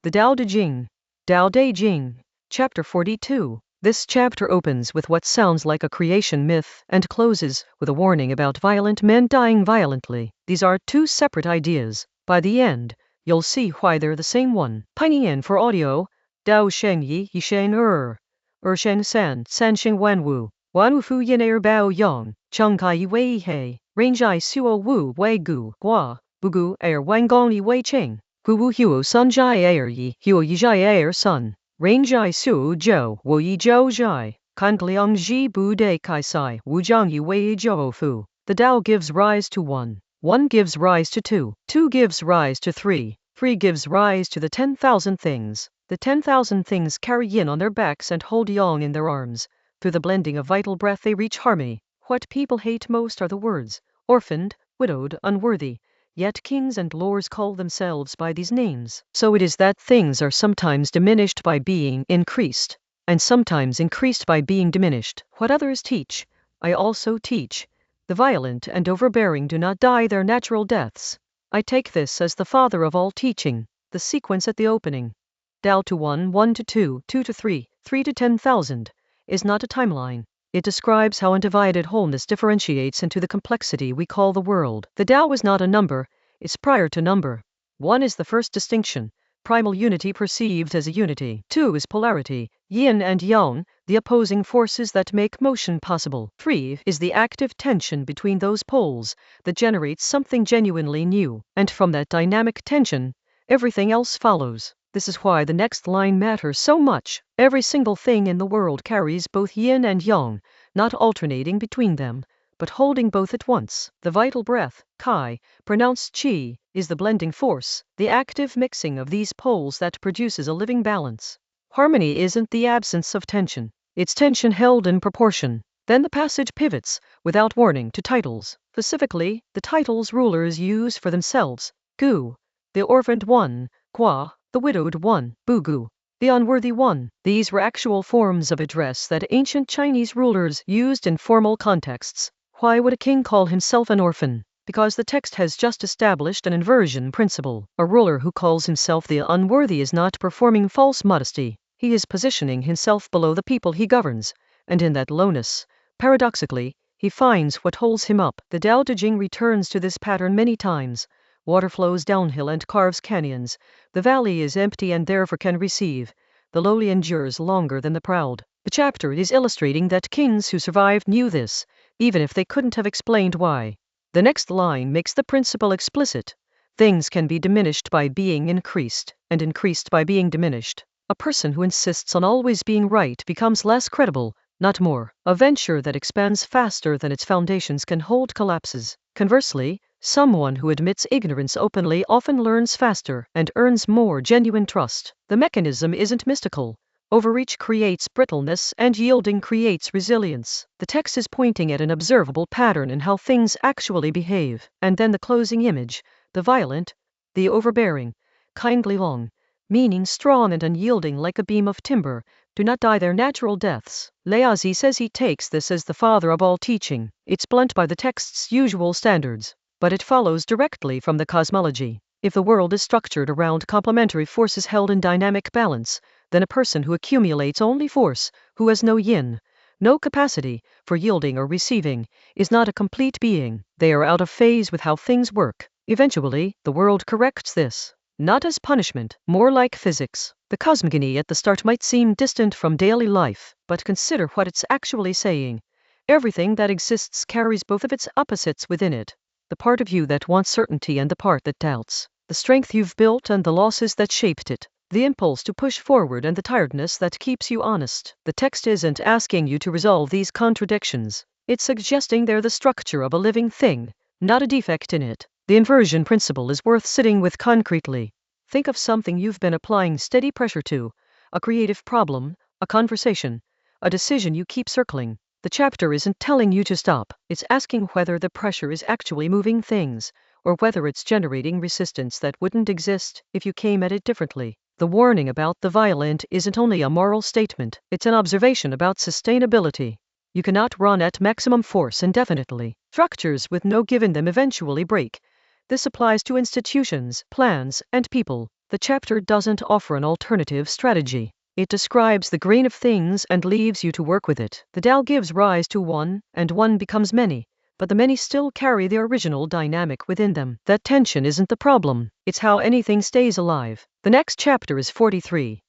The Dao De Jing. Dao De Jing. Chapter 42. This chapter opens with what sounds like a creation myth and closes with a warning about violent men dying violently. These are two separate ideas. By the end, you'll see why they're the same one. Pinyin for audio. Dao Sheng Yi Shēng Shen San Sheng Wànwù. Wànwù Fu Yin Bao Yang. Chōng Kai Yi Wei He. Rangjai Suo Wu Wei Gu. Gua. Bùgǔ wánggōng Yi Wei chēng. Gu Wu Huo Sun Jai Yi Huo Yi Jai Sun. Rangjai Suo Zhou Wu Yi Zhou Jai. Qiángliáng Ji Bu De Kai Sai Wu Jiang Yi Wei Zhou Fu. The Tao gives rise to 1. 1 gives rise to 2. 2 gives rise to 3. 3 gives rise to the 10,000 things. The 10,000 things carry yin on their backs and hold yang in their arms. Through the blending of vital breath they reach harmony. What people hate most are the words orphaned, widowed, unworthy. Yet kings and lords call themselves by these names. So it is that things are sometimes diminished by being increased, and sometimes increased by being diminished. What others teach, I also teach. The violent and overbearing do not die their natural deaths. I take this as the father of all teaching. The sequence at the opening. Tao to 1, 1 to 2, 2 to 3, 3 to 10,000, is not a timeline. It describes how undivided wholeness differentiates into the complexity we call the world. The Tao is not a number, it's prior to number. 1 is the first distinction, primal unity perceived as a unity. 2 is polarity, yin and yang, the opposing forces that make motion possible. 3 is the active tension between those poles that generates something genuinely new. And from that dynamic tension, everything else follows. This is why the next line matters so much. Every single thing in the world carries both yin and yang, not alternating between them, but holding both at once. The vital breath, kai, pronounced qi, is the blending force, the active mixing of these poles that produces a living balance. Harmony isn't the absence of tension, it's tension held in proportion. Then the passage pivots, without warning, to titles. Specifically, the titles rulers use for themselves. Gu, the orphaned one, Gua, the widowed one, bùgǔ, the unworthy one. These were actual forms of address that ancient Chinese rulers used in formal contexts. Why would a king call himself an orphan? Because the text has just established an inversion principle. A ruler who calls himself the unworthy is not performing false modesty. He is positioning himself below the people he governs, and in that lowness, paradoxically, he finds what holds him up. The Dao De Jing returns to this pattern many times. Water flows downhill and carves canyons. The valley is empty and therefore can receive. The lowly endures longer than the proud. The chapter is illustrating that kings who survived knew this, even if they couldn't have explained why. The next line makes the principle explicit. Things can be diminished by being increased, and increased by being diminished. A person who insists on always being right becomes less credible, not more. A venture that expands faster than its foundations can hold collapses. Conversely, someone who admits ignorance openly often learns faster and earns more genuine trust. The mechanism isn't mystical. Overreach creates brittleness and yielding creates resilience. The text is pointing at an observable pattern in how things actually behave. And then the closing image, the violent, the overbearing, Qiángliáng, meaning strong and unyielding like a beam of timber, do not die their natural deaths. Laozi says he takes this as the father of all teaching. It's blunt by the text's usual standards, but it follows directly from the cosmology. If the world is structured around complementary forces held in dynamic balance, then a person who accumulates only force, who has no yin, no capacity for yielding or receiving, is not a complete being. They are out of phase with how things work. Eventually, the world corrects this. Not as punishment, more like physics. The cosmogony at the start might seem distant from daily life, but consider what it's actually saying. Everything that exists carries both of its opposites within it. The part of you that wants certainty and the part that doubts. The strength you've built and the losses that shaped it. The impulse to push forward and the tiredness that keeps you honest. The text isn't asking you to resolve these contradictions. It's suggesting they're the structure of a living thing, not a defect in it. The inversion principle is worth sitting with concretely. Think of something you've been applying steady pressure to, a creative problem, a conversation, a decision you keep circling. The chapter isn't telling you to stop. It's asking whether the pressure is actually moving things, or whether it's generating resistance that wouldn't exist if you came at it differently. The warning about the violent isn't only a moral statement, it's an observation about sustainability. You cannot run at maximum force indefinitely. Structures with no give in them eventually break. This applies to institutions, plans, and people. The chapter doesn't offer an alternative strategy. It describes the grain of things and leaves you to work with it. The Tao gives rise to one, and one becomes many, but the many still carry their original dynamic within them. That tension isn't the problem, it's how anything stays alive. The next chapter is 43.